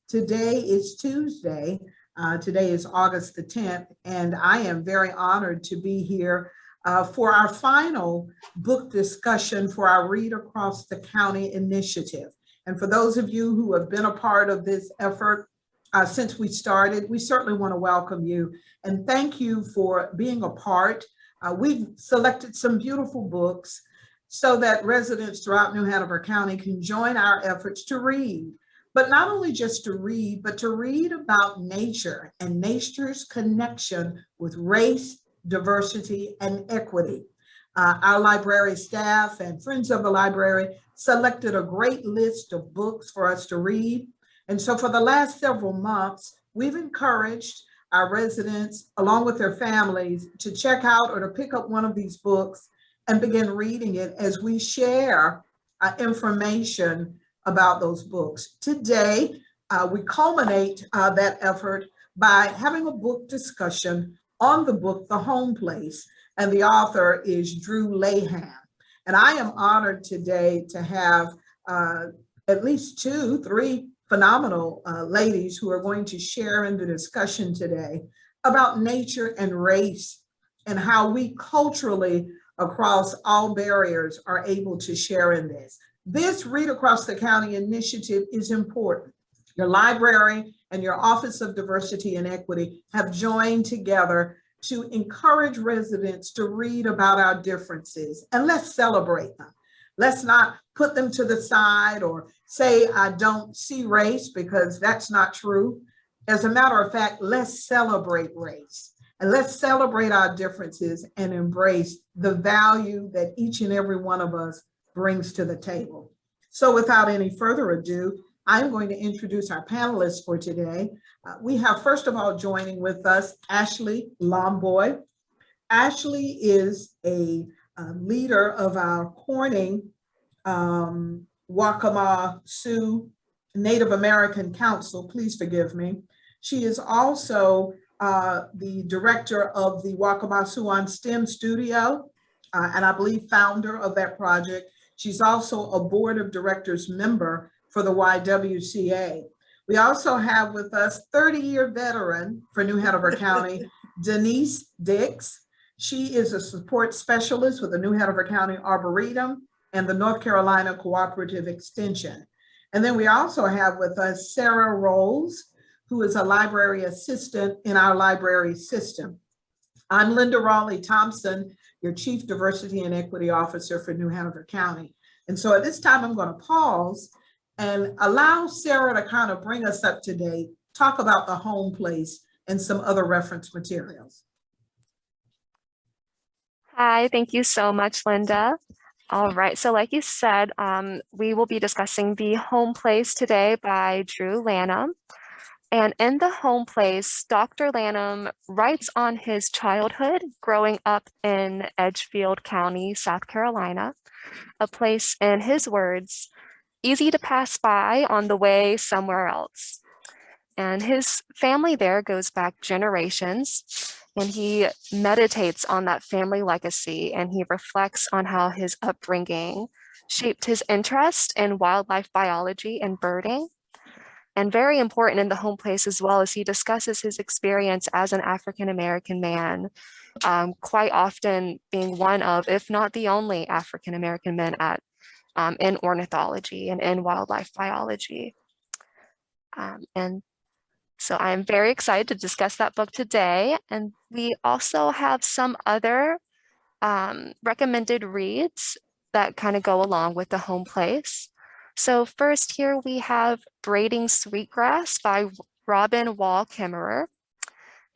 Today is Tuesday. Today is August the 10th, and I am very honored to be here for our final book discussion for our Read Across the County initiative. And for those of you who have been a part of this effort since we started, we certainly want to welcome you and thank you for being a part. We've selected some beautiful books so that residents throughout New Hanover County can join our efforts to read. But not only just to read, but to read about nature and nature's connection with race, diversity, and equity. Our library staff and friends of the library selected a great list of books for us to read. And so for the last several months, we've encouraged our residents, along with their families, to check out or to pick up one of these books and begin reading it as we share information about those books. Today, we culminate that effort by having a book discussion on the book, The Home Place, and the author is Drew Lanham. And I am honored today to have at least three phenomenal ladies who are going to share in the discussion today about nature and race and how we culturally across all barriers are able to share in this. This Read Across the County initiative is important. Your library and your Office of Diversity and Equity have joined together to encourage residents to read about our differences, and let's celebrate them. Let's not put them to the side or say, I don't see race, because that's not true. As a matter of fact, let's celebrate race and let's celebrate our differences and embrace the value that each and every one of us brings to the table. So without any further ado, I'm going to introduce our panelists for today. We have, first of all, joining with us, Ashley Lomboy. Ashley is a leader of our Corning Waccamaw Sioux Native American Council. Please forgive me. She is also the director of the Waccamaw Sioux STEM Studio, and I believe founder of that project. She's also a board of directors member for the YWCA. We also have with us 30-year veteran for New Hanover County, Danyce Dix. She is a support specialist with the New Hanover County Arboretum and the North Carolina Cooperative Extension. And then we also have with us Sarah Rolls, who is a library assistant in our library system. I'm Linda Raleigh Thompson, your Chief Diversity and Equity Officer for New Hanover County. And so at this time, I'm going to pause and allow Sarah to kind of bring us up to date, talk about The Home Place and some other reference materials. Hi, thank you so much, Linda. All right, so like you said, we will be discussing The Home Place today by Drew Lanham. And in The Home Place, Dr. Lanham writes on his childhood growing up in Edgefield County, South Carolina, a place, in his words, easy to pass by on the way somewhere else. And his family there goes back generations, and he meditates on that family legacy, and he reflects on how his upbringing shaped his interest in wildlife biology and birding. And very important in The Home Place as well, as he discusses his experience as an African-American man, quite often being one of, if not the only African-American man in ornithology and in wildlife biology. And so I'm very excited to discuss that book today. And we also have some other recommended reads that kind of go along with The Home Place. So first here we have Braiding Sweetgrass by Robin Wall Kimmerer.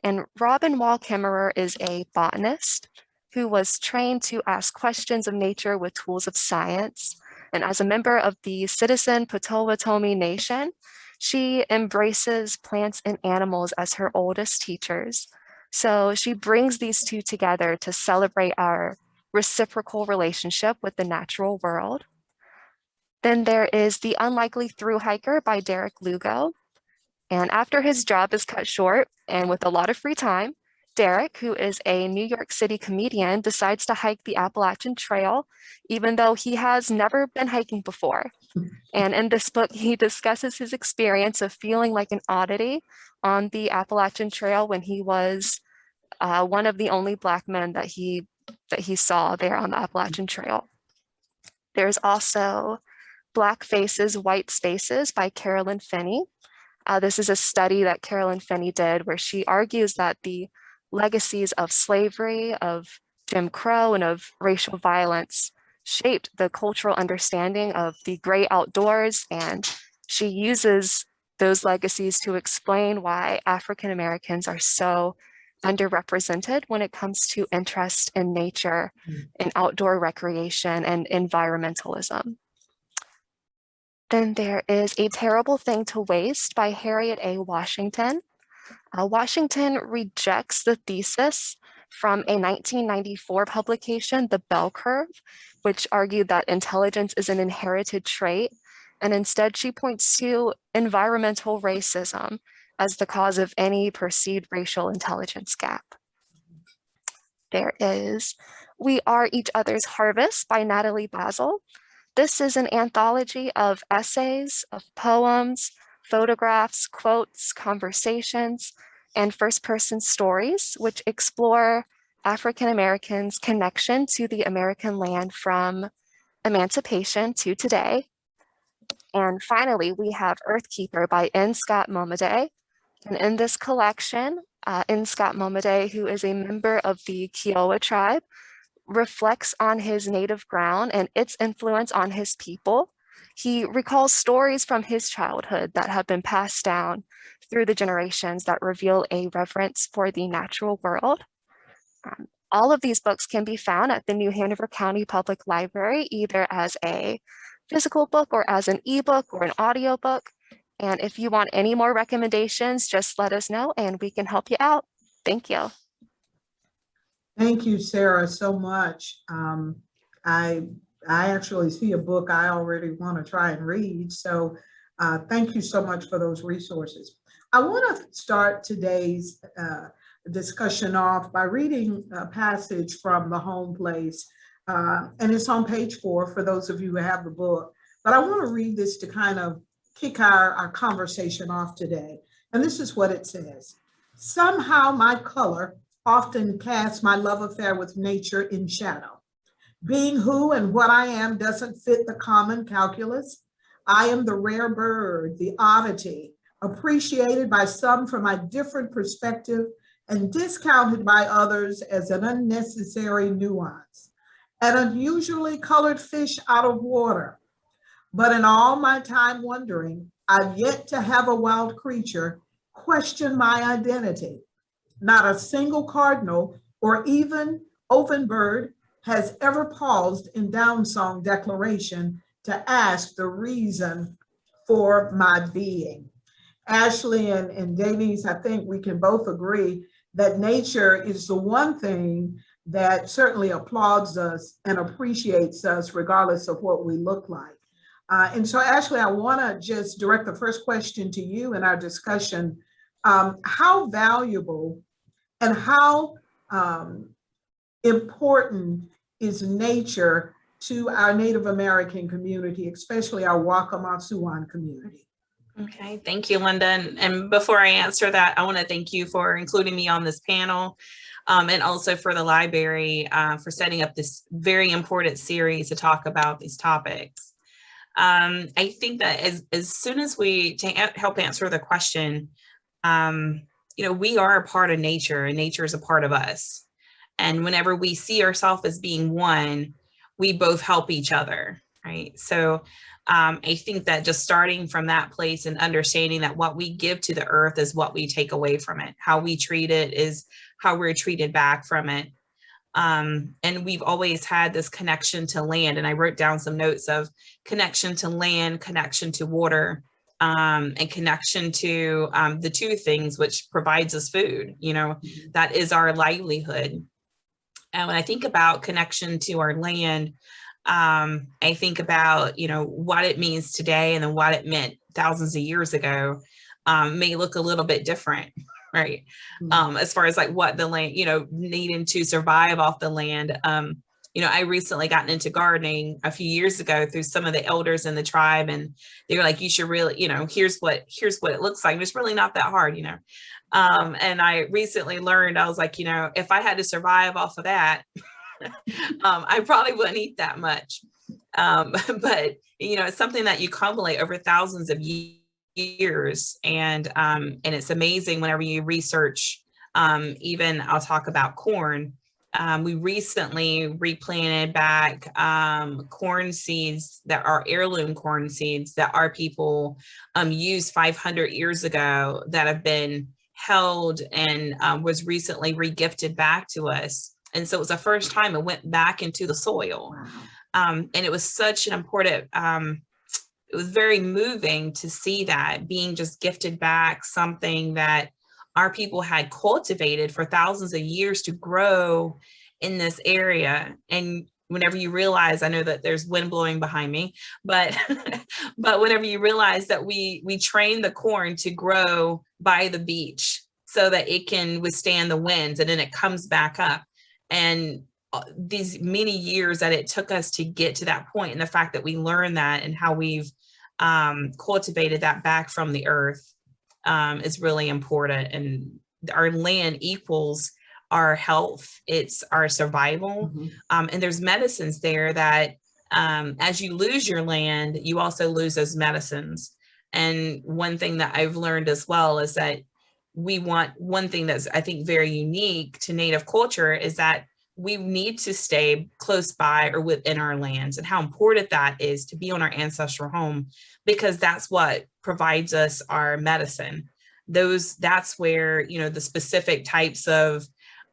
And Robin Wall Kimmerer is a botanist who was trained to ask questions of nature with tools of science. And as a member of the citizen Potawatomi Nation, she embraces plants and animals as her oldest teachers. So she brings these two together to celebrate our reciprocal relationship with the natural world. Then there is The Unlikely Thru Hiker by Derek Lugo. And after his job is cut short and with a lot of free time, Derek, who is a New York City comedian, decides to hike the Appalachian Trail, even though he has never been hiking before. And in this book, he discusses his experience of feeling like an oddity on the Appalachian Trail when he was one of the only Black men that he saw there on the Appalachian Trail. There's also Black Faces, White Spaces by Carolyn Finney. This is a study that Carolyn Finney did where she argues that the legacies of slavery, of Jim Crow, and of racial violence shaped the cultural understanding of the great outdoors, and she uses those legacies to explain why African Americans are so underrepresented when it comes to interest in nature and outdoor recreation and environmentalism. Then there is A Terrible Thing to Waste by Harriet A. Washington. Washington rejects the thesis from a 1994 publication, The Bell Curve, which argued that intelligence is an inherited trait, and instead she points to environmental racism as the cause of any perceived racial intelligence gap. There is We Are Each Other's Harvest by Natalie Basil. This is an anthology of essays, of poems, photographs, quotes, conversations, and first-person stories, which explore African Americans' connection to the American land from emancipation to today. And finally, we have Earthkeeper by N. Scott Momaday. And in this collection, N. Scott Momaday, who is a member of the Kiowa tribe, reflects on his native ground and its influence on his people. He recalls stories from his childhood that have been passed down through the generations that reveal a reverence for the natural world. All of these books can be found at the New Hanover County Public Library, either as a physical book or as an ebook or an audiobook. And if you want any more recommendations, just let us know and we can help you out. Thank you. Thank you, Sarah, so much. I actually see a book I already want to try and read. So thank you so much for those resources. I want to start today's discussion off by reading a passage from The Home Place. And it's on page 4 for those of you who have the book. But I want to read this to kind of kick our conversation off today. And this is what it says. Somehow my color often casts my love affair with nature in shadow. Being who and what I am doesn't fit the common calculus. I am the rare bird, the oddity, appreciated by some from my different perspective and discounted by others as an unnecessary nuance. An unusually colored fish out of water. But in all my time wondering, I've yet to have a wild creature question my identity. Not a single cardinal or even oven bird has ever paused in downsong declaration to ask the reason for my being. Ashley and Danyce, I think we can both agree that nature is the one thing that certainly applauds us and appreciates us regardless of what we look like. And so Ashley, I want to just direct the first question to you in our discussion. How valuable and how important is nature to our Native American community, especially our Waccamaw community? Okay, thank you, Linda. And before I answer that, I want to thank you for including me on this panel, and also for the library for setting up this very important series to talk about these topics. I think that as soon as we help answer the question, we are a part of nature and nature is a part of us. And whenever we see ourselves as being one, we both help each other, right? So I think that just starting from that place and understanding that what we give to the earth is what we take away from it. How we treat it is how we're treated back from it. And we've always had this connection to land. And I wrote down some notes of connection to land, connection to water, and connection to the two things which provides us food. That is our livelihood. And when I think about connection to our land, I think about, what it means today and then what it meant thousands of years ago may look a little bit different, right? As far as like what the land, needing to survive off the land. I recently gotten into gardening a few years ago through some of the elders in the tribe, and they were like, you should really, here's what it looks like. And it's really not that hard, and I recently learned, I was like, if I had to survive off of that, I probably wouldn't eat that much. But, it's something that you accumulate over thousands of years. And it's amazing whenever you research, even I'll talk about corn. We recently replanted back corn seeds that are heirloom corn seeds that our people used 500 years ago that have been held and was recently regifted back to us. And so it was the first time it went back into the soil. Wow. And it was such an important, it was very moving to see that being just gifted back, something that our people had cultivated for thousands of years to grow in this area. And whenever you realize, I know that there's wind blowing behind me, but but whenever you realize that we train the corn to grow by the beach so that it can withstand the winds, and then it comes back up. And these many years that it took us to get to that point, and the fact that we learned that and how we've cultivated that back from the earth is really important. And our land equals our health, it's our survival. And there's medicines there that as you lose your land, you also lose those medicines. And one thing that I've learned as well is that one thing that's, I think, very unique to Native culture is that we need to stay close by or within our lands, and how important that is to be on our ancestral home, because that's what provides us our medicine. That's where, the specific types of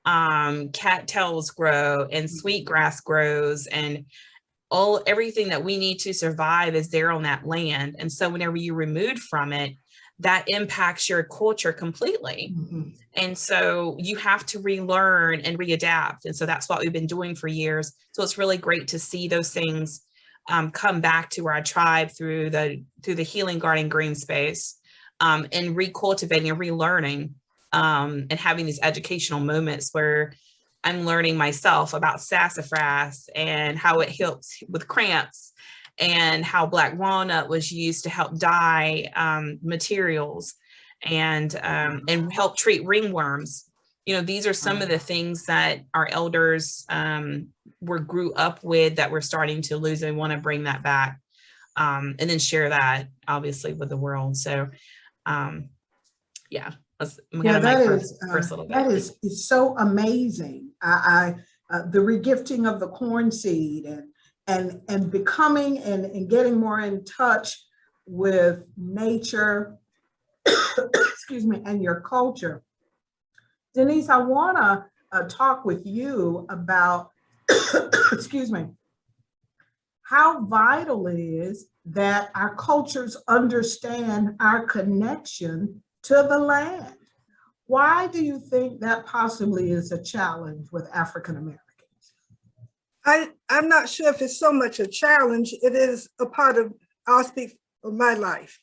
cattails grow and sweetgrass grows, and everything that we need to survive is there on that land. And so whenever you're removed from it, that impacts your culture completely. And so you have to relearn and readapt. And so that's what we've been doing for years. So it's really great to see those things come back to our tribe through the Healing Garden Green Space, and recultivating and relearning, and having these educational moments where I'm learning myself about sassafras and how it helps with cramps, and how black walnut was used to help dye materials, and help treat ringworms. These are some of the things that our elders grew up with that we're starting to lose, and want to bring that back, and then share that obviously with the world. So that is so amazing. The regifting of the corn seed, and becoming and getting more in touch with nature, excuse me, and your culture. Danyce, I want to talk with you about, excuse me, how vital it is that our cultures understand our connection to the land. Why do you think that possibly is a challenge with African Americans? I'm not sure if it's so much a challenge. It is a part of, I'll speak of my life.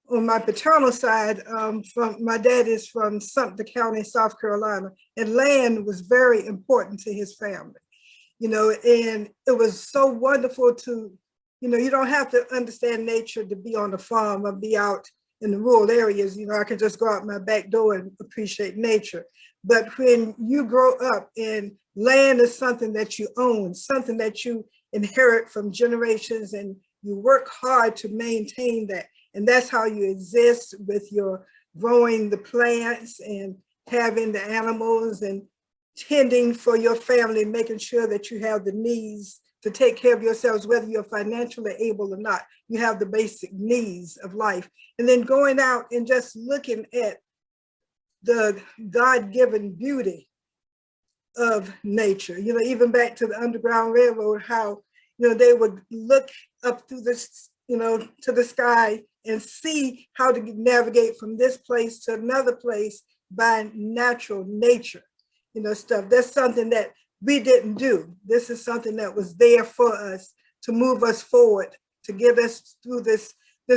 On my paternal side, my dad is from Sumter County, South Carolina, and land was very important to his family. And it was so wonderful to, you don't have to understand nature to be on the farm or be out in the rural areas. I can just go out my back door and appreciate nature. But when you grow up and land is something that you own, something that you inherit from generations, and you work hard to maintain that. And that's how you exist, with your growing the plants and having the animals and tending for your family, making sure that you have the needs to take care of yourselves, whether you're financially able or not. You have the basic needs of life. And then going out and just looking at the God-given beauty of nature. Even back to the Underground Railroad, how, they would look up through this, to the sky and see how to navigate from this place to another place by natural nature, stuff. That's something that we didn't do. This is something that was there for us to move us forward, to give us through this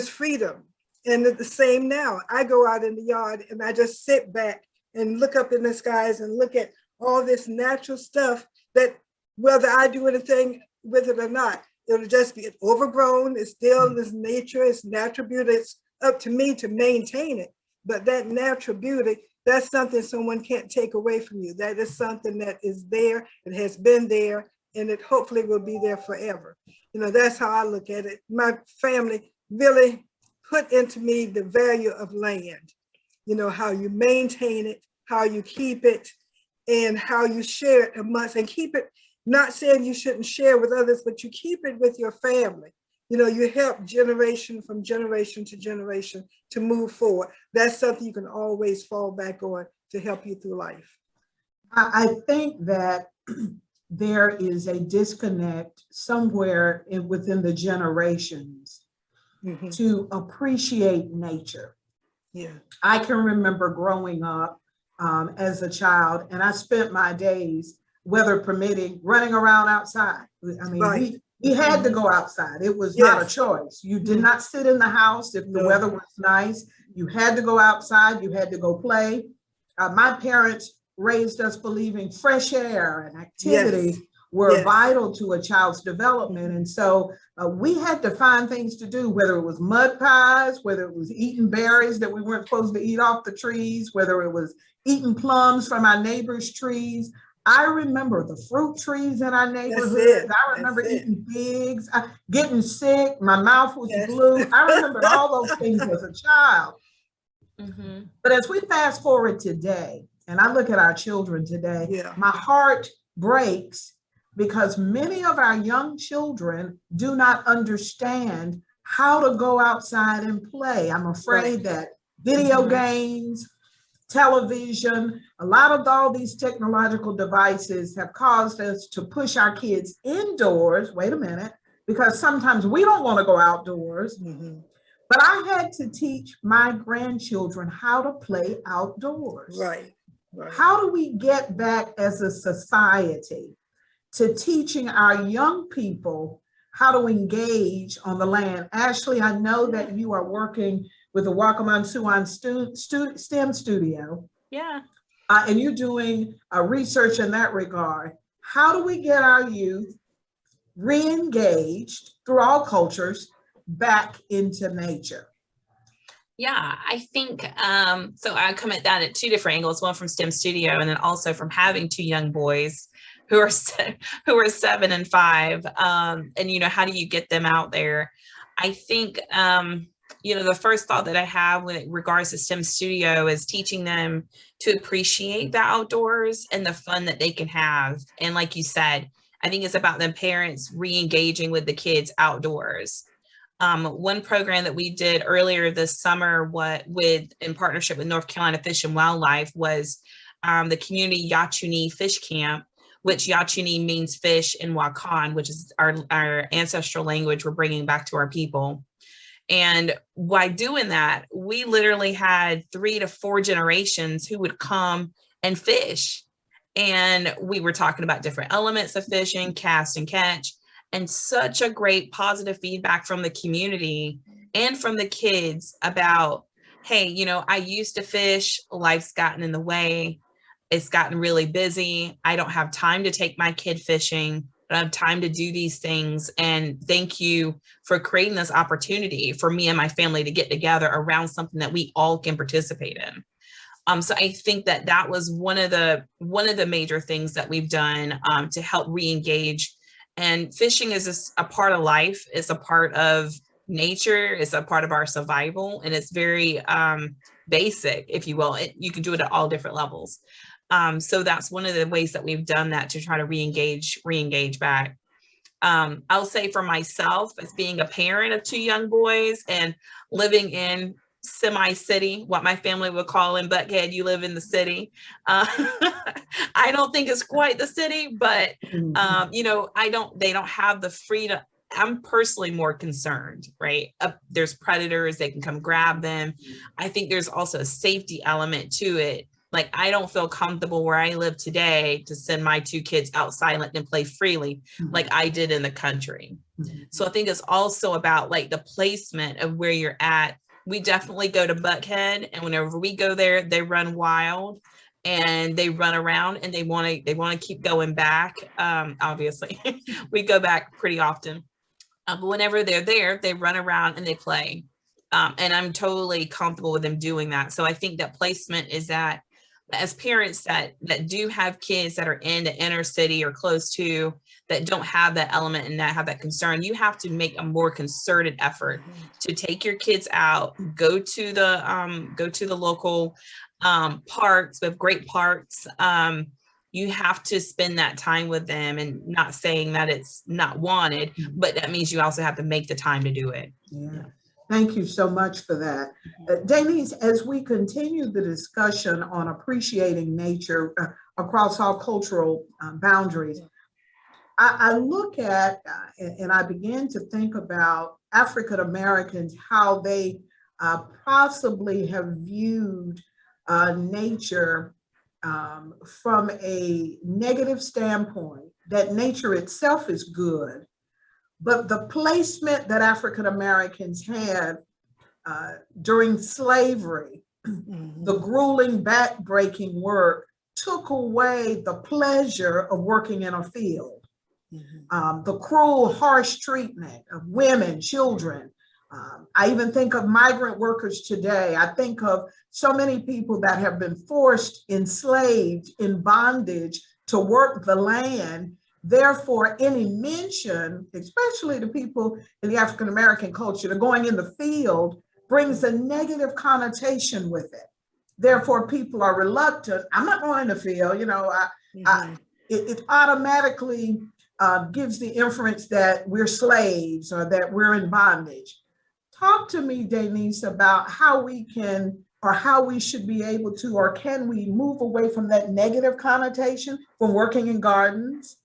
freedom. And the same now, I go out in the yard and I just sit back and look up in the skies and look at all this natural stuff that whether I do anything with it or not. It'll just be overgrown. It's still this nature, it's natural beauty. It's up to me to maintain it. But that natural beauty, that's something someone can't take away from you. That is something that is there, it has been there, and it hopefully will be there forever. You know, that's how I look at it. My family really put into me the value of land. You know, how you maintain it, how you keep it, and how you share it amongst, and keep it, not saying you shouldn't share with others, but you keep it with your family. You know, you help generation from generation to generation to move forward. That's something you can always fall back on to help you through life. I think that there is a disconnect somewhere within the generations to appreciate nature. Yeah, I can remember growing up as a child, and I spent my days, weather permitting, running around outside. I mean, right. we had to go outside. It was not a choice. You did not sit in the house if the weather was nice. You had to go outside. You had to go play. My parents raised us believing fresh air and activity were vital to a child's development. And so we had to find things to do, whether it was mud pies, whether it was eating berries that we weren't supposed to eat off the trees, whether it was eating plums from our neighbors' trees. I remember the fruit trees in our neighborhood. I remember eating pigs, getting sick. My mouth was blue. I remember all those things as a child. But as we fast forward today, and I look at our children today, my heart breaks because many of our young children do not understand how to go outside and play. I'm afraid that video games, television, a lot of all these technological devices have caused us to push our kids indoors. Wait a minute, because sometimes we don't want to go outdoors. But I had to teach my grandchildren how to play outdoors. Right. How do we get back as a society to teaching our young people how to engage on the land? Ashley, I know that you are working with the Wakaman Suan STEM studio. And you're doing research in that regard. How do we get our youth re-engaged through all cultures back into nature? Yeah, I think, so I come at that at two different angles, one from STEM Studio and then also from having two young boys who are 7 and 5. And, you know, how do you get them out there? I think, you know, the first thought that I have with regards to STEM Studio is teaching them to appreciate the outdoors and the fun that they can have. And like you said, I think it's about the parents re-engaging with the kids outdoors. One program that we did earlier this summer in partnership with North Carolina Fish and Wildlife was the community Yachuni Fish Camp, which Yachuni means fish in Wakan, which is our ancestral language we're bringing back to our people. And by doing that, we literally had 3 to 4 generations who would come and fish. And we were talking about different elements of fishing, cast and catch. And such a great positive feedback from the community and from the kids about, hey, you know, I used to fish, life's gotten in the way, it's gotten really busy, I don't have time to take my kid fishing, I don't have time to do these things, and thank you for creating this opportunity for me and my family to get together around something that we all can participate in. So I think that was one of the major things that we've done to help re-engage. And fishing is a part of life. It's a part of nature. It's a part of our survival. And it's very basic, if you will. You can do it at all different levels. So that's one of the ways that we've done that to try to re-engage back. I'll say for myself, as being a parent of 2 young boys and living in semi-city, what my family would call in Buckhead, you live in the city. I don't think it's quite the city, but you know, they don't have the freedom. I'm personally more concerned, right? There's predators, they can come grab them. I think there's also a safety element to it. Like, I don't feel comfortable where I live today to send my 2 kids outside and let them play freely like I did in the country. So I think it's also about like the placement of where you're at. We definitely go to Buckhead, and whenever we go there, they run wild. and they run around and they want to keep going back. Obviously, we go back pretty often. But whenever they're there, they run around and they play. And I'm totally comfortable with them doing that. So I think that placement is that as parents that do have kids that are in the inner city or close to, that don't have that element and not have that concern, you have to make a more concerted effort to take your kids out, go to the local parks. We have great parks. You have to spend that time with them, and not saying that it's not wanted, but that means you also have to make the time to do it. Yeah. Thank you so much for that. Danyce, as we continue the discussion on appreciating nature across all cultural boundaries, I look at and I begin to think about African Americans, how they possibly have viewed nature from a negative standpoint, that nature itself is good, but the placement that African Americans had during slavery, the grueling back-breaking work took away the pleasure of working in a field. The cruel, harsh treatment of women, children. I even think of migrant workers today. I think of so many people that have been forced, enslaved, in bondage to work the land. Therefore, any mention, especially to people in the African American culture, to going in the field brings a negative connotation with it. Therefore, people are reluctant. I'm not going in the field, it automatically gives the inference that we're slaves or that we're in bondage. Talk to me, Danyce, about how we can, or how we should be able to, or can we move away from that negative connotation from working in gardens?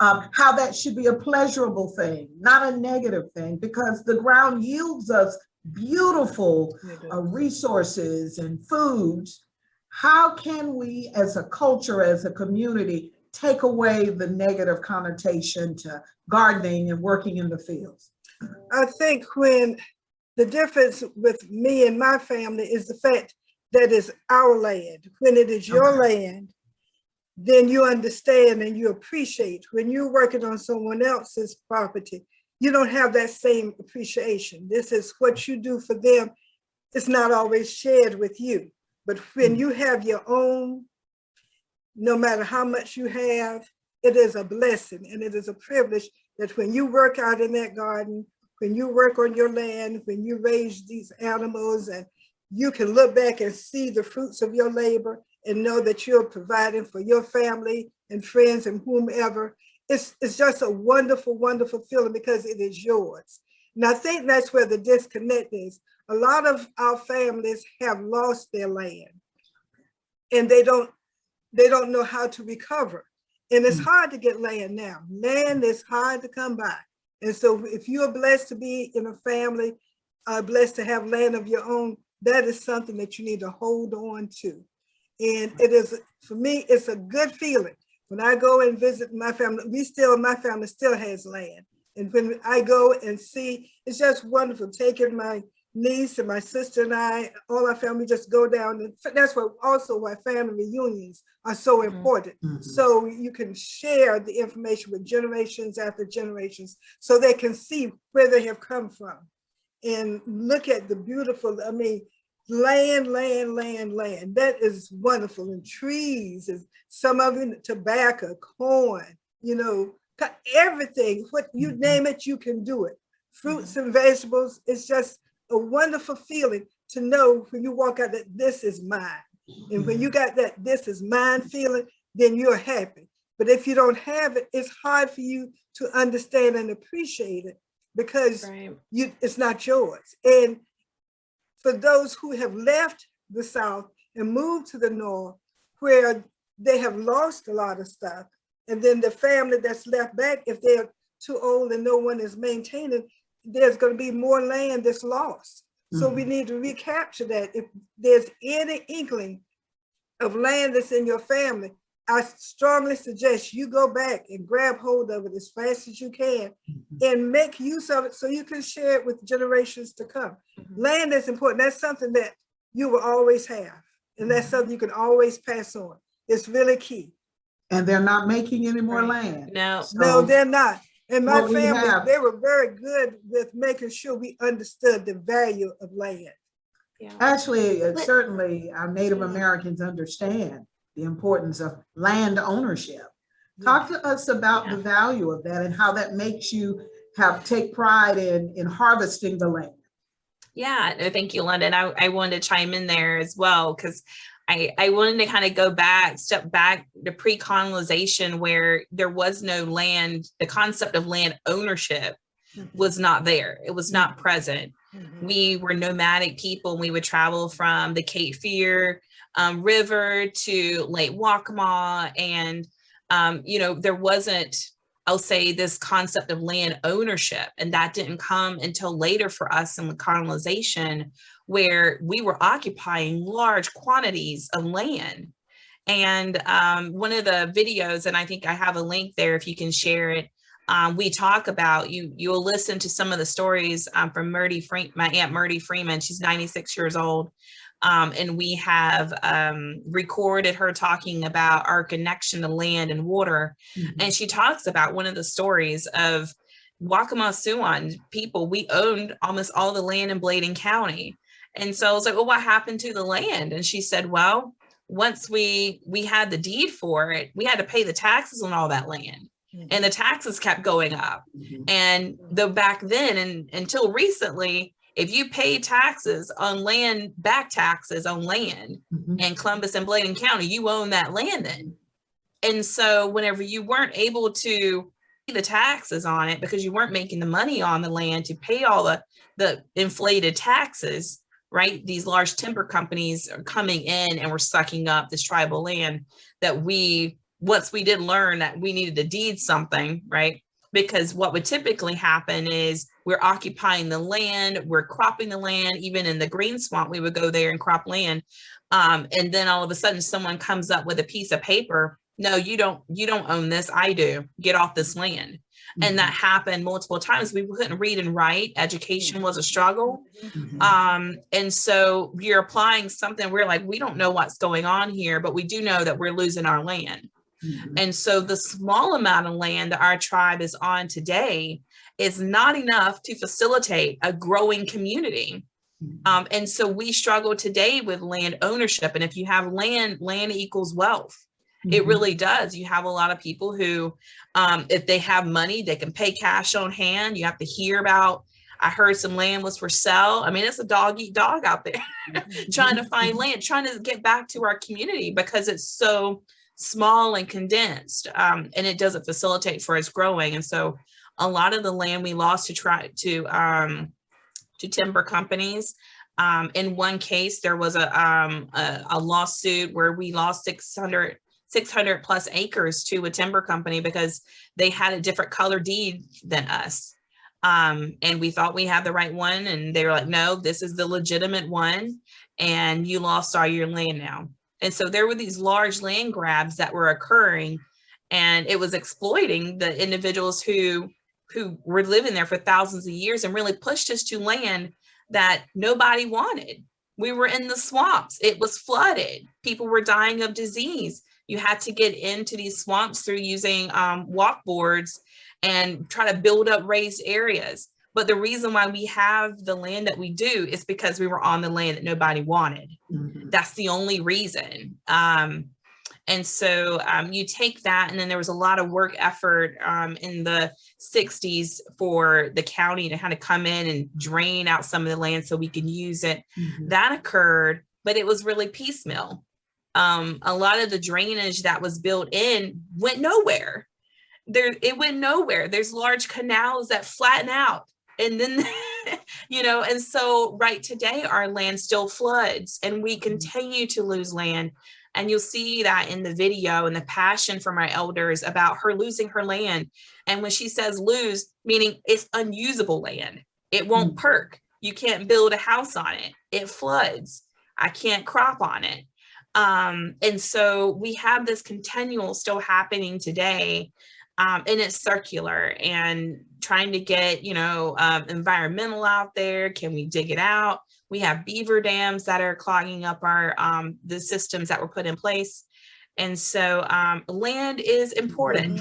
How that should be a pleasurable thing, not a negative thing, because the ground yields us beautiful resources and foods. How can we as a culture, as a community, take away the negative connotation to gardening and working in the fields? I think when the difference with me and my family is the fact that it's our land. When it is your land, then you understand and you appreciate. When you're working on someone else's property, you don't have that same appreciation. This is what you do for them. It's not always shared with you. But when you have your own, no matter how much you have, it is a blessing and it is a privilege that when you work out in that garden, when you work on your land, when you raise these animals, and you can look back and see the fruits of your labor and know that you're providing for your family and friends and whomever. It's just a wonderful, wonderful feeling because it is yours. And I think that's where the disconnect is. A lot of our families have lost their land and they don't know how to recover. And it's hard to get land now. Land is hard to come by. And so if you're blessed to be in a family, blessed to have land of your own, that is something that you need to hold on to. And it is, for me, it's a good feeling. When I go and visit my family, my family still has land. And when I go and see, it's just wonderful taking my niece and my sister and I, all our family just go down. And that's why family reunions are so important. So you can share the information with generations after generations so they can see where they have come from and look at the beautiful, land. That is wonderful. And trees, and some of it, tobacco, corn, everything, what you name it, you can do it. Fruits and vegetables, it's just a wonderful feeling to know when you walk out that this is mine. And when you got that this is mine feeling, then you're happy. But if you don't have it, it's hard for you to understand and appreciate it because it's not yours. And for those who have left the South and moved to the North, where they have lost a lot of stuff, and then the family that's left back, if they're too old and no one is maintaining, there's going to be more land that's lost. So we need to recapture that. If there's any inkling of land that's in your family, I strongly suggest you go back and grab hold of it as fast as you can and make use of it so you can share it with generations to come. Land is important. That's something that you will always have. And that's something you can always pass on. It's really key. And they're not making any more Right. land. No. No, they're not. And my what we family, have- they were very good with making sure we understood the value of land. Yeah. Actually, But- certainly our Native Americans understand the importance of land ownership. Talk to us about the value of that and how that makes you take pride in harvesting the land. Yeah, no, thank you, Linda. And I wanted to chime in there as well, because I wanted to kind of go back, step back to pre-colonization, where there was no land. The concept of land ownership was not there. It was not present. We were nomadic people. We would travel from the Cape Fear River to Lake Waccamaw. And, there wasn't, I'll say, this concept of land ownership. And that didn't come until later for us in the colonization, where we were occupying large quantities of land. And one of the videos, and I think I have a link there if you can share it, we talk about, you'll listen to some of the stories from my Aunt Murdy Freeman. She's 96 years old. And we have recorded her talking about our connection to land and water. And she talks about one of the stories of Waccamaw Siouan people. We owned almost all the land in Bladen County. And so I was like, well, what happened to the land? And she said, well, once we had the deed for it, we had to pay the taxes on all that land. And the taxes kept going up. And though back then and until recently, if you pay taxes on land, back taxes on land in Columbus and Bladen County, you own that land then. And so whenever you weren't able to pay the taxes on it because you weren't making the money on the land to pay all the inflated taxes, right? These large timber companies are coming in and were sucking up this tribal land that once we did learn that we needed to deed something, right? Because what would typically happen is we're occupying the land, we're cropping the land. Even in the green swamp, we would go there and crop land. And then all of a sudden someone comes up with a piece of paper. No, you don't own this. I do. Get off this land. And that happened multiple times. We couldn't read and write. Education was a struggle. And so you're applying something. We're like, we don't know what's going on here, but we do know that we're losing our land. And so the small amount of land that our tribe is on today is not enough to facilitate a growing community. And so we struggle today with land ownership. And if you have land equals wealth. It really does. You have a lot of people who, if they have money, they can pay cash on hand. You have to hear about, I heard some land was for sale. I mean, it's a dog eat dog out there trying to find land, trying to get back to our community because it's so small and condensed, and it doesn't facilitate for us growing. And so a lot of the land we lost to timber companies. In one case, there was a lawsuit where we lost 600 plus acres to a timber company because they had a different color deed than us. And we thought we had the right one. And they were like, no, this is the legitimate one. And you lost all your land now. And so there were these large land grabs that were occurring, and it was exploiting the individuals who were living there for thousands of years and really pushed us to land that nobody wanted. We were in the swamps. It was flooded. People were dying of disease. You had to get into these swamps through using walk boards and try to build up raised areas. But the reason why we have the land that we do is because we were on the land that nobody wanted. That's the only reason. And so you take that, and then there was a lot of work effort in the 60s for the county to kind of come in and drain out some of the land so we could use it. That occurred, but it was really piecemeal. A lot of the drainage that was built in went nowhere. It went nowhere. There's large canals that flatten out. And then, and so right today, our land still floods and we continue to lose land. And you'll see that in the video and the passion from our elders about her losing her land. And when she says lose, meaning it's unusable land, it won't perk. You can't build a house on it. It floods. I can't crop on it. And so we have this continual still happening today. And it's circular and trying to get, environmental out there. Can we dig it out? We have beaver dams that are clogging up our the systems that were put in place. And so land is important.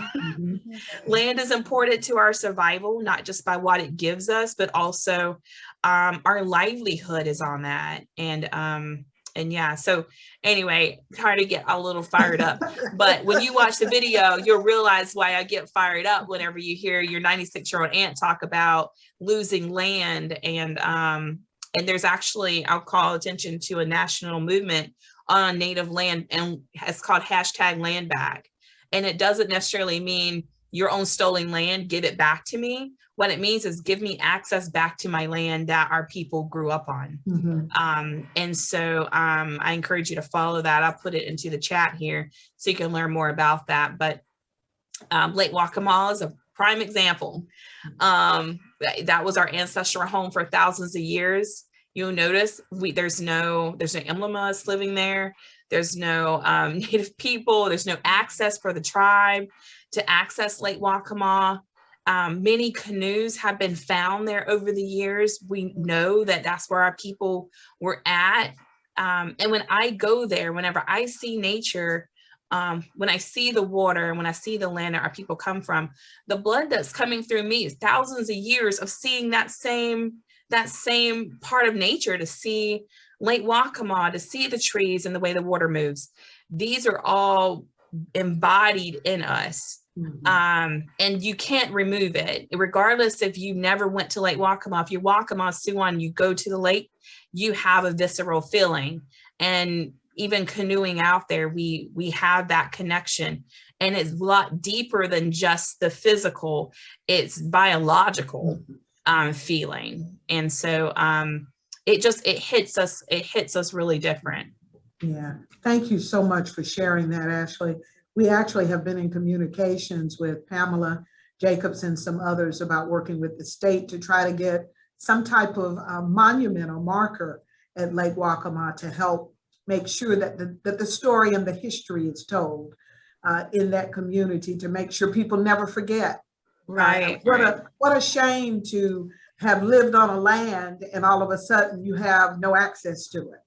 Land is important to our survival, not just by what it gives us, but also our livelihood is on that. And yeah, so anyway, trying to get a little fired up. But when you watch the video, you'll realize why I get fired up whenever you hear your 96-year-old aunt talk about losing land. And there's actually, I'll call attention to a national movement on native land, and it's called #LandBack. And it doesn't necessarily mean your own stolen land, give it back to me. What it means is give me access back to my land that our people grew up on. And so I encourage you to follow that. I'll put it into the chat here so you can learn more about that. But Lake Waccamaw is a prime example. That was our ancestral home for thousands of years. You'll notice there's no Imlamas living there. There's no Native people. There's no access for the tribe to access Lake Waccamaw. Many canoes have been found there over the years. We know that that's where our people were at. And when I go there, whenever I see nature, when I see the water and when I see the land that our people come from, the blood that's coming through me is thousands of years of seeing that same part of nature, to see Lake Waccamaw, to see the trees and the way the water moves. These are all embodied in us. And you can't remove it, regardless if you never went to Lake Waccamaw. If you're Waccamaw Siouan, you go to the lake, you have a visceral feeling. And even canoeing out there, we have that connection, and it's a lot deeper than just the physical. It's biological feeling. And so it hits us really different. Yeah, thank you so much for sharing that, Ashley. We actually have been in communications with Pamela Jacobs and some others about working with the state to try to get some type of monumental marker at Lake Waccamaw to help make sure that the story and the history is told in that community, to make sure people never forget. Right. What a shame to have lived on a land and all of a sudden you have no access to it.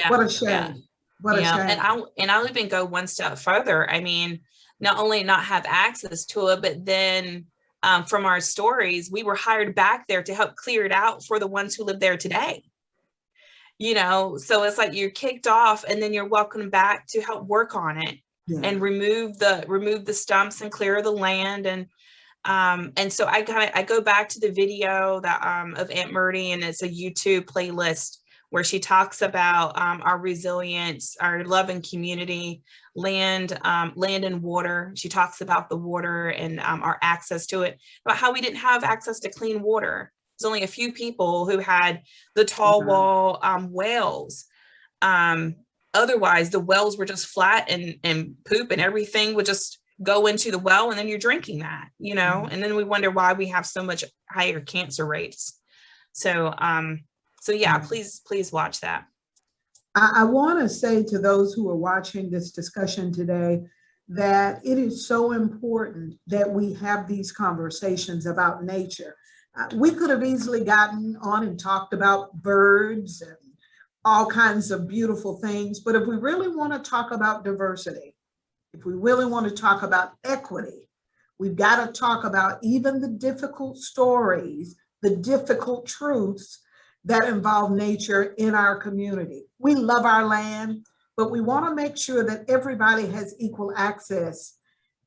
What a shame. Yeah. What a shame. And I'll even go one step further. I mean, not only not have access to it, but then from our stories, we were hired back there to help clear it out for the ones who live there today. You know, so it's like you're kicked off and then you're welcomed back to help work on it and remove the stumps and clear the land. And so I go back to the video that of Aunt Murdy, and it's a YouTube playlist where she talks about our resilience, our love and community, land and water. She talks about the water and our access to it, about how we didn't have access to clean water. There's only a few people who had the tall wall wells. Otherwise, the wells were just flat and poop and everything would just go into the well, and then you're drinking that, you know, and then we wonder why we have so much higher cancer rates. So yeah, please watch that. I want to say to those who are watching this discussion today that it is so important that we have these conversations about nature. We could have easily gotten on and talked about birds and all kinds of beautiful things, but if we really want to talk about diversity, if we really want to talk about equity, we've got to talk about even the difficult stories, the difficult truths that involve nature in our community. We love our land, but we want to make sure that everybody has equal access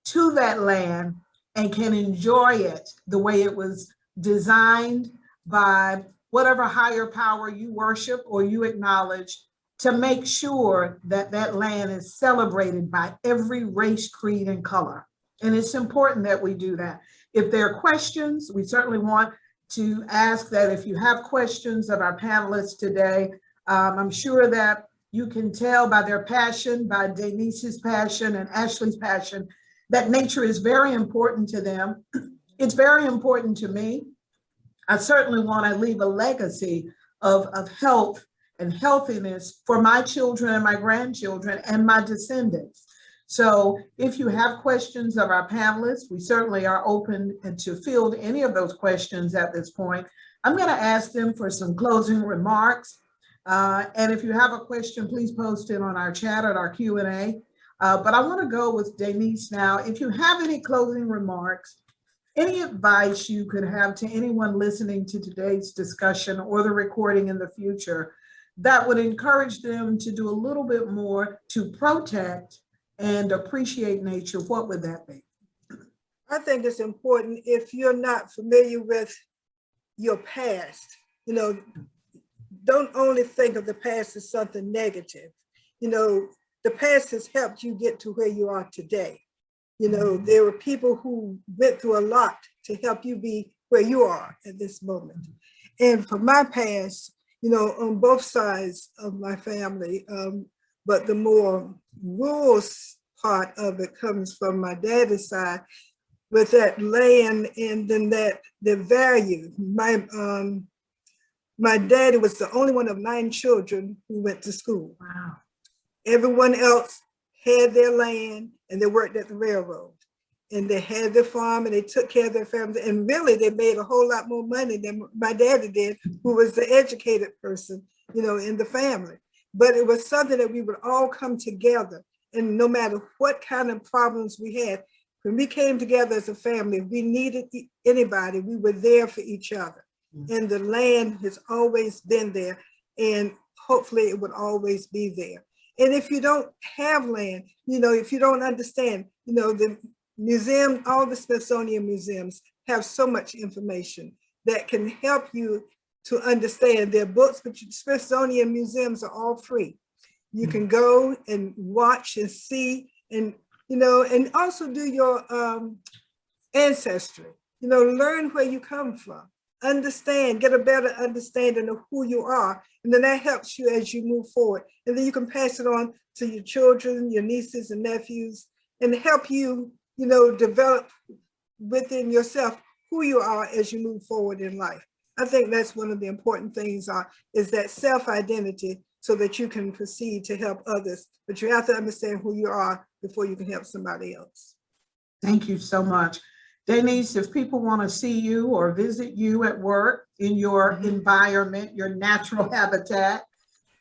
to that land and can enjoy it the way it was designed by whatever higher power you worship or you acknowledge, to make sure that that land is celebrated by every race, creed, and color. And it's important that we do that. If there are questions, we certainly want to ask that if you have questions of our panelists today, I'm sure that you can tell by their passion, by Danyce's passion and Ashley's passion, that nature is very important to them. It's very important to me. I certainly want to leave a legacy of health and healthiness for my children and my grandchildren and my descendants. So if you have questions of our panelists, we certainly are open to field any of those questions at this point. I'm going to ask them for some closing remarks. And if you have a question, please post it on our chat at our Q&A. But I want to go with Danyce now. If you have any closing remarks, any advice you could have to anyone listening to today's discussion or the recording in the future that would encourage them to do a little bit more to protect and appreciate nature, what would that be? I think it's important, if you're not familiar with your past, don't only think of the past as something negative. The past has helped you get to where you are today. There were people who went through a lot to help you be where you are at this moment. And for my past, on both sides of my family, but the more rural part of it comes from my daddy's side, with that land and then the value. My daddy was the only one of 9 children who went to school. Wow. Everyone else had their land and they worked at the railroad. And they had their farm and they took care of their family. And really, they made a whole lot more money than my daddy did, who was the educated person, in the family. But it was something that we would all come together. And no matter what kind of problems we had, when we came together as a family, if we needed anybody, we were there for each other. And the land has always been there. And hopefully it would always be there. And if you don't have land, if you don't understand, the museum, all the Smithsonian museums have so much information that can help you to understand their books, but Smithsonian museums are all free. You can go and watch and see and also do your ancestry, learn where you come from, understand, get a better understanding of who you are. And then that helps you as you move forward. And then you can pass it on to your children, your nieces and nephews, and help you, develop within yourself who you are as you move forward in life. I think that's one of the important things is that self-identity, so that you can proceed to help others. But you have to understand who you are before you can help somebody else. Thank you so much. Danyce, if people want to see you or visit you at work in your environment, your natural habitat,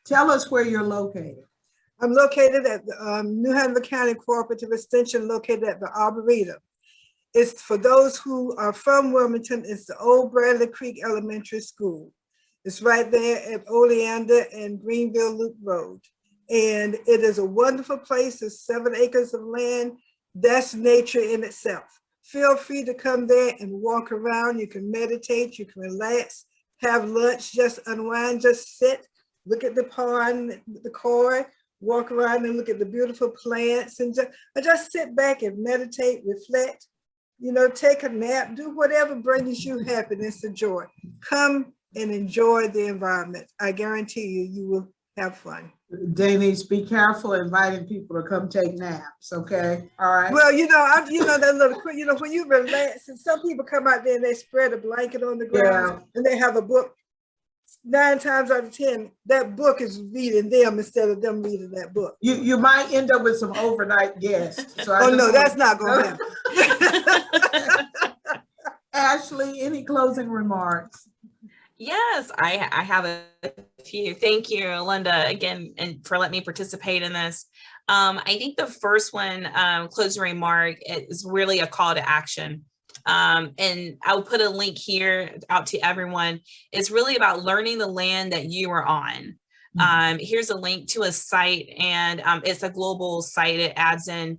tell us where you're located. I'm located at the New Hanover County Cooperative Extension, located at the Arboretum. It's for those who are from Wilmington, it's the Old Bradley Creek Elementary School. It's right there at Oleander and Greenville Loop Road. And it is a wonderful place. It's 7 acres of land. That's nature in itself. Feel free to come there and walk around. You can meditate, you can relax, have lunch, just unwind, just sit, look at the pond, the koi, walk around and look at the beautiful plants, and just sit back and meditate, reflect, take a nap, do whatever brings you happiness and joy. Come and enjoy the environment. I guarantee you will have fun. Danyce, be careful inviting people to come take naps, okay? All right. Well, that little, when you relax, and some people come out there and they spread a blanket on the ground and they have a book. 9 times out of 10, that book is reading them instead of them reading that book. You might end up with some overnight guests. So no, that's not going to happen. Ashley, any closing remarks? Yes, I have a few. Thank you, Linda, again, and for letting me participate in this. I think the first one, closing remark, is really a call to action. And I'll put a link here out to everyone. It's really about learning the land that you are on. Here's a link to a site, and it's a global site. It adds in,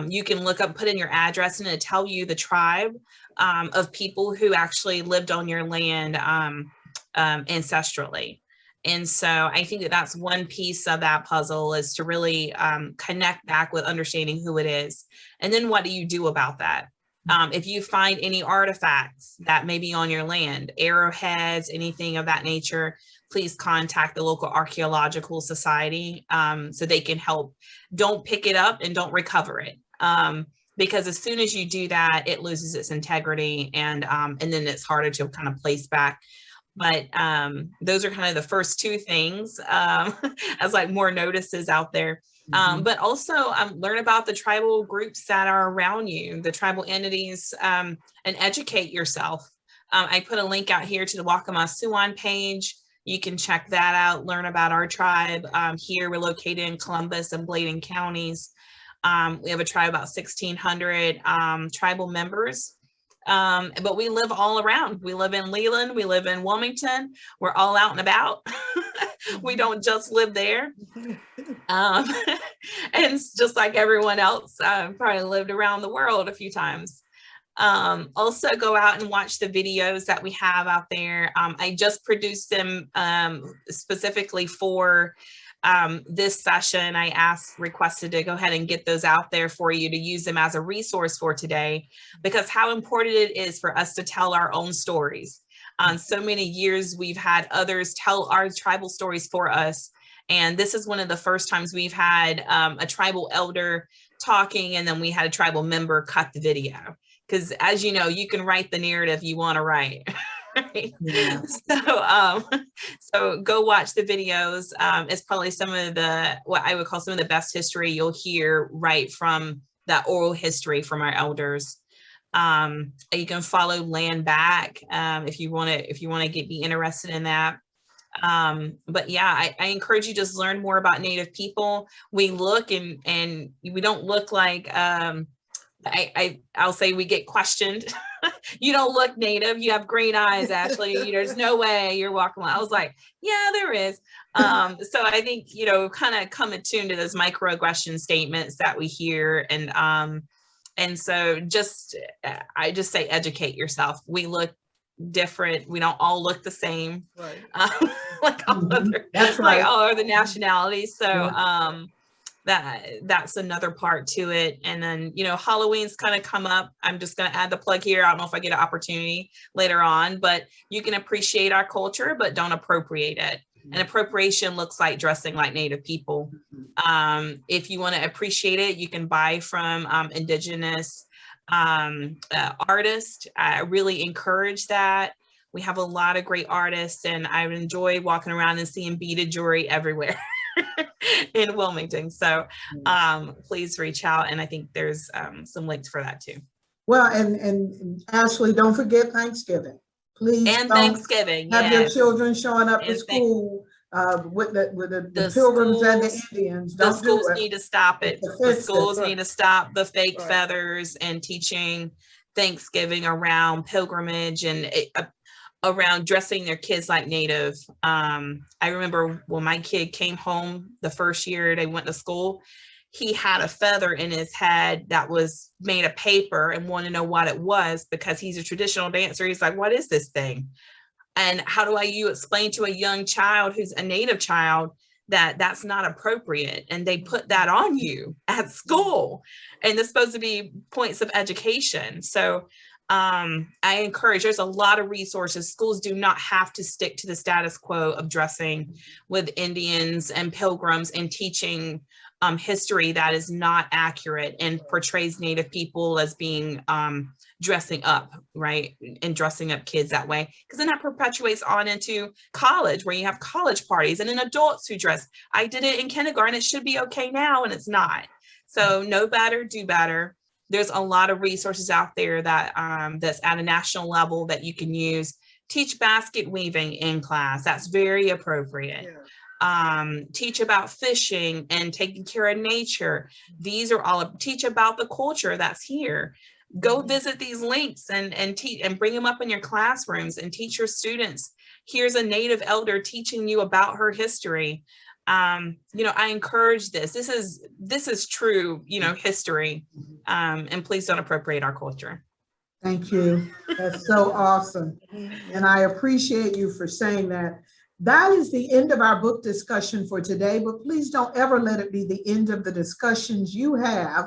you can look up, put in your address, and it'll tell you the tribe of people who actually lived on your land ancestrally. And so I think that that's one piece of that puzzle, is to really connect back with understanding who it is. And then what do you do about that? If you find any artifacts that may be on your land, arrowheads, anything of that nature, please contact the local archaeological society so they can help. Don't pick it up and don't recover it. Because as soon as you do that, it loses its integrity, and then it's harder to kind of place back. But those are kind of the first 2 things as like more notices out there. But also learn about the tribal groups that are around you, the tribal entities, and educate yourself. I put a link out here to the Waccamaw Siouan page. You can check that out, learn about our tribe. Here we're located in Columbus and Bladen counties. We have a tribe about 1,600 tribal members. But we live all around. We live in Leland, we live in Wilmington, we're all out and about. We don't just live there. And it's just like everyone else, probably lived around the world a few times. Also go out and watch the videos that we have out there. I just produced them specifically for this session. I requested to go ahead and get those out there for you to use them as a resource for today, because how important it is for us to tell our own stories. So many years we've had others tell our tribal stories for us. And this is one of the first times we've had a tribal elder talking, and then we had a tribal member cut the video. Because as you know, you can write the narrative you want to write. Right? Yeah. So go watch the videos. It's probably some of what I would call some of the best history you'll hear right from that oral history from our elders. You can follow Land Back if you want to be interested in that. But yeah, I encourage you to just learn more about Native people. We look and we don't look like I'll say we get questioned. You don't look Native. You have green eyes, Ashley. There's no way you're walking along. I was like, yeah, there is. So I think, kind of come attuned to those microaggression statements that we hear. And so I just say, educate yourself. We look different. We don't all look the same. Right. Like all other, that's right. Like all other nationalities. So, yeah. That's another part to it. And then, Halloween's kind of come up. I'm just going to add the plug here. I don't know if I get an opportunity later on, but you can appreciate our culture, but don't appropriate it. And appropriation looks like dressing like Native people. If you want to appreciate it, you can buy from Indigenous artists. I really encourage that. We have a lot of great artists, and I enjoy walking around and seeing beaded jewelry everywhere. In Wilmington. So please reach out. And I think there's some links for that too. Well, and Ashley, don't forget Thanksgiving. Please. And Thanksgiving. Have your children showing up to school with the pilgrims and the Indians. The schools need to stop it. The schools need to stop the fake feathers and teaching Thanksgiving around pilgrimage and around dressing their kids like Native. I remember when my kid came home the first year they went to school, he had a feather in his head that was made of paper and wanted to know what it was because he's a traditional dancer. He's like, what is this thing? And how do you explain to a young child who's a Native child that that's not appropriate? And they put that on you at school. And it's supposed to be points of education. So I encourage, there's a lot of resources. Schools do not have to stick to the status quo of dressing with Indians and pilgrims and teaching history that is not accurate and portrays Native people as being dressing up, right? And dressing up kids that way. Because then that perpetuates on into college where you have college parties and then adults who dress. I did it in kindergarten. It should be okay now, and it's not. So know better, do better. There's a lot of resources out there that that's at a national level that you can use. Teach basket weaving in class. That's very appropriate. Yeah. Teach about fishing and taking care of nature. These are all, teach about the culture that's here. Go visit these links and teach and bring them up in your classrooms and teach your students. Here's a Native elder teaching you about her history. I encourage this. This is true, history. And please don't appropriate our culture. Thank you. That's so awesome. And I appreciate you for saying that. That is the end of our book discussion for today, but please don't ever let it be the end of the discussions you have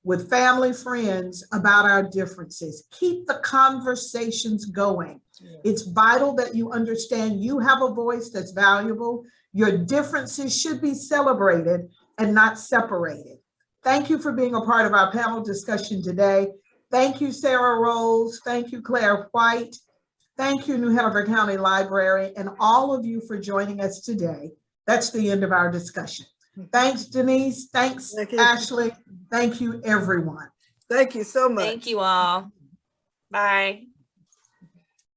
with family, friends about our differences. Keep the conversations going. Yeah. It's vital that you understand you have a voice that's valuable. Your differences should be celebrated and not separated. Thank you for being a part of our panel discussion today. Thank you, Sarah Rolls. Thank you, Claire White. Thank you, New Hanover County Library, and all of you for joining us today. That's the end of our discussion. Thanks, Danyce. Thanks, Ashley. Thank you, everyone. Thank you so much. Thank you all. Bye.